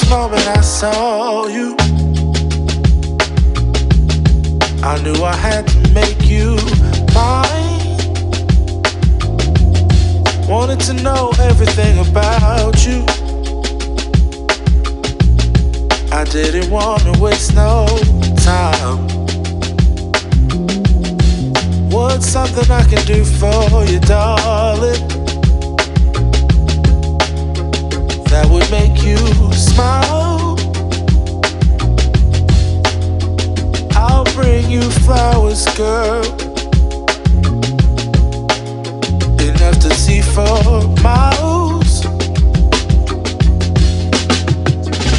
first moment I saw you, I knew I had to make you mine. Wanted to know everything about you. I didn't want to waste no time. What's something I can do for you, darling, that would make you smile? I'll bring you flowers, girl, enough to see for miles.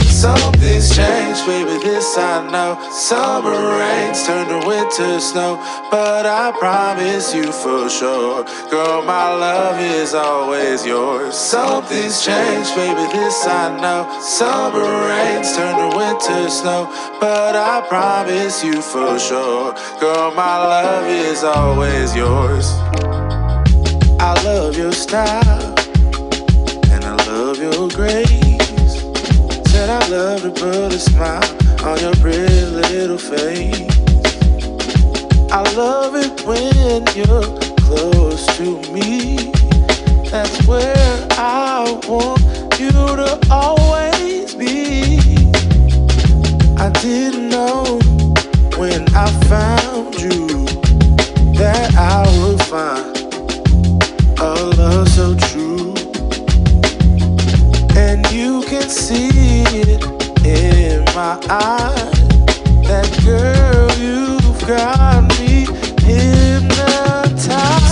Something's changed, baby, this I know. Summer rains turn to winter snow, but I promise you for sure, girl, my love is always yours. Something's changed, baby, this I know. Summer rains turn to winter snow, but I promise you for sure, girl, my love is always yours. I love your style, and I love your grace. Said I love to put a smile on your pretty little face. I love it when you're close to me. That's where I want you to always be. I didn't know when I found you that I would find a love so true. And you can see it in my eyes, that girl, you've got me hypnotized.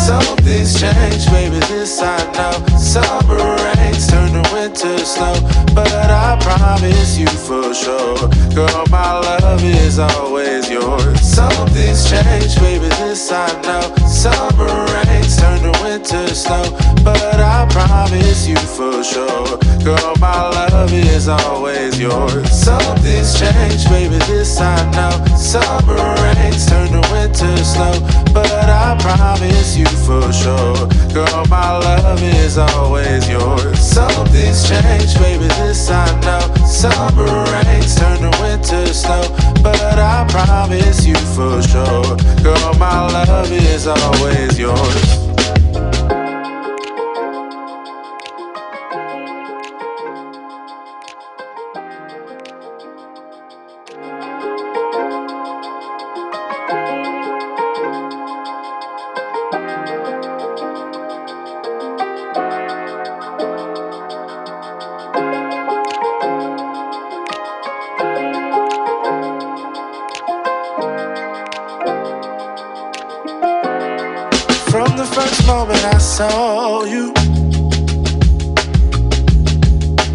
Something's changed, baby, this I know. Summer rains turn to winter snow, but I promise you for sure, girl, my love is always yours. Something's changed, baby, this I know. Summer rains turn to winter snow, but I promise you for sure, girl, my love is always yours. Something's changed, baby, this I know. Summer rains turn to winter snow, but I promise you for sure, girl, my love is always yours. Something's changed, baby, this I know. Summer rains turn to winter snow, but I promise you for sure, girl, my love is always yours. From the first moment I saw you,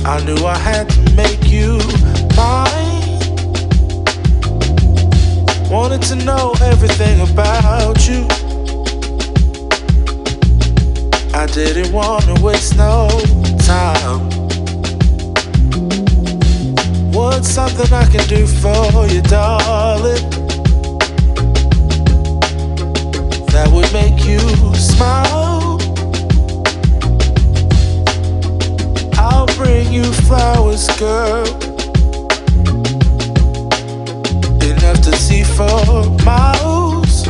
I knew I had to make you mine. Wanted to know everything about you. I didn't want to waste no time. What's something I can do for you, darling, that would make you smile? I'll bring you flowers, girl, enough to see for miles.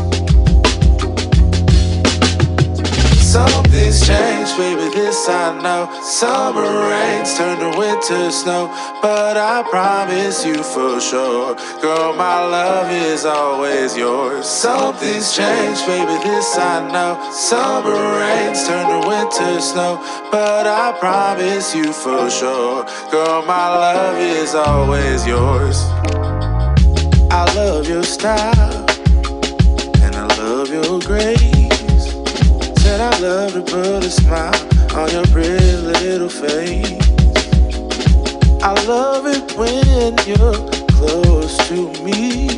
Something's changed, baby, this I know. Summer rains turn to winter snow, but I promise you for sure, girl, my love is always yours. Something's changed, baby, this I know. Summer rains turn to winter snow, but I promise you for sure, girl, my love is always yours. I love your style, and I love your grace. Said I love to put a smile on your pretty little face. I love it when you're close to me.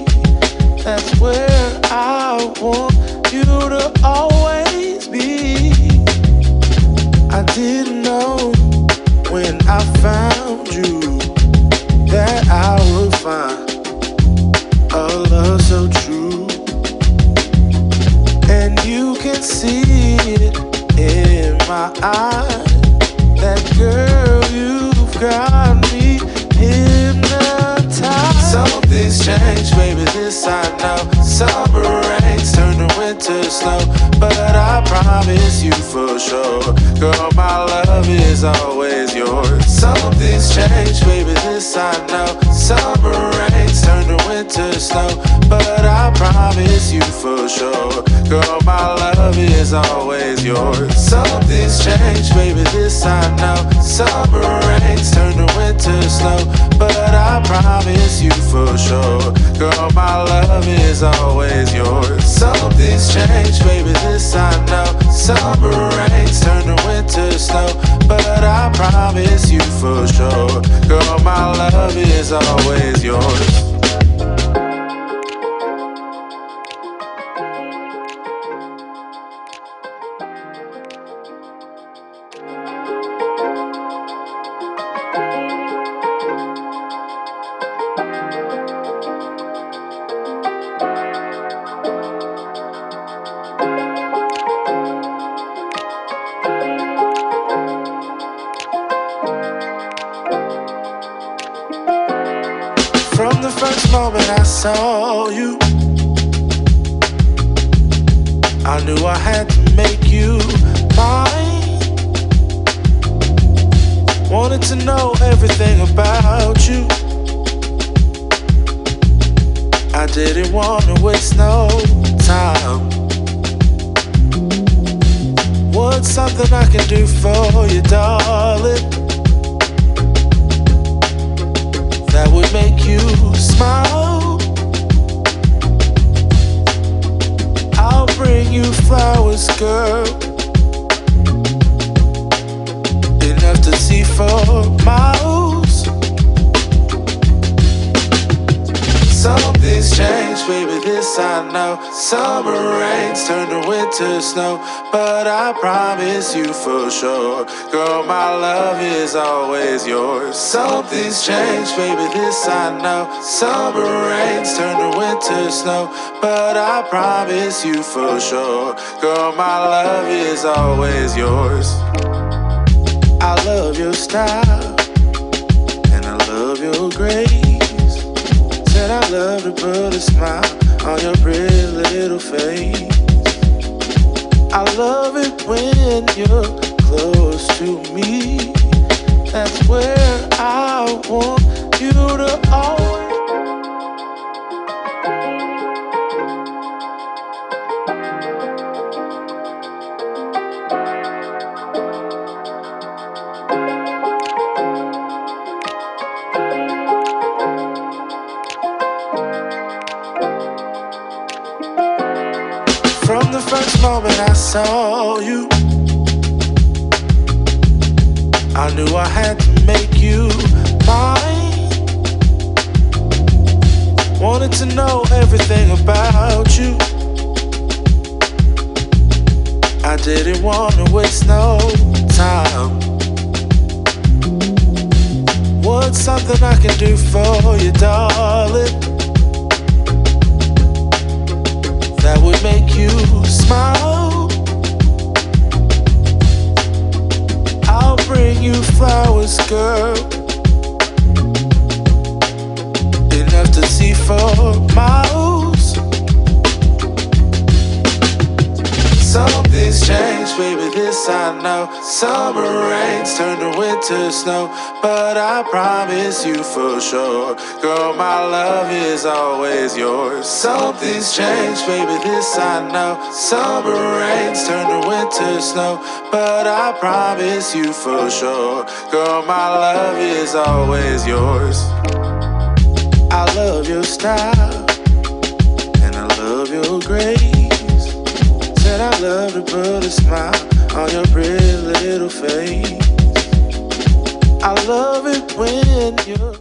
That's where I want you to always be. I didn't know when I found you that I would find a love so true. And you can see it in my eyes, that girl, you've got me hypnotized. Something's changed, baby, this I know. Summer rains turn to winter snow, but I promise you for sure, girl, my love is always yours. Something's changed, baby, this I know. Summer rains turn to winter snow, but I promise you for sure, girl, my love is always yours. Something's changed, baby, this I know. Summer rains turn to winter snow, but I promise you for sure, girl, my love is always yours. Something's changed, baby, this I know. Summer rains turn to winter snow, but I promise you for sure, girl, my love is always yours. From the first moment I saw you, I knew I had to make you mine. Wanted to know everything about you. I didn't want to waste no time. What's something I can do for you, darling, that would make you smile? I'll bring you flowers, girl, enough to see for miles. Something's changed, baby, this I know. Summer rains turn to winter snow, but I promise you for sure, girl, my love is always yours. Something's changed, baby, this I know. Summer rains turn to winter snow, but I promise you for sure, girl, my love is always yours. I love your style, and I love your grace. Said I love to put a smile on your pretty little face. I love it when you're close to me. That's where I want you to always. From the first moment I saw you, I knew I had to make you mine. Wanted to know everything about you. I didn't want to waste no time. What's something I can do for you, darling, that would make you smile? I'll bring you flowers, girl, enough to see for miles. Something's changed, baby, this I know. Summer rains turn to winter snow, but I promise you for sure, girl, my love is always yours. Something's changed, baby, this I know. Summer rains turn to winter snow, but I promise you for sure, girl, my love is always yours. I love your style, and I love your grace. Said I love to put a smile on your pretty little face. I love it when you're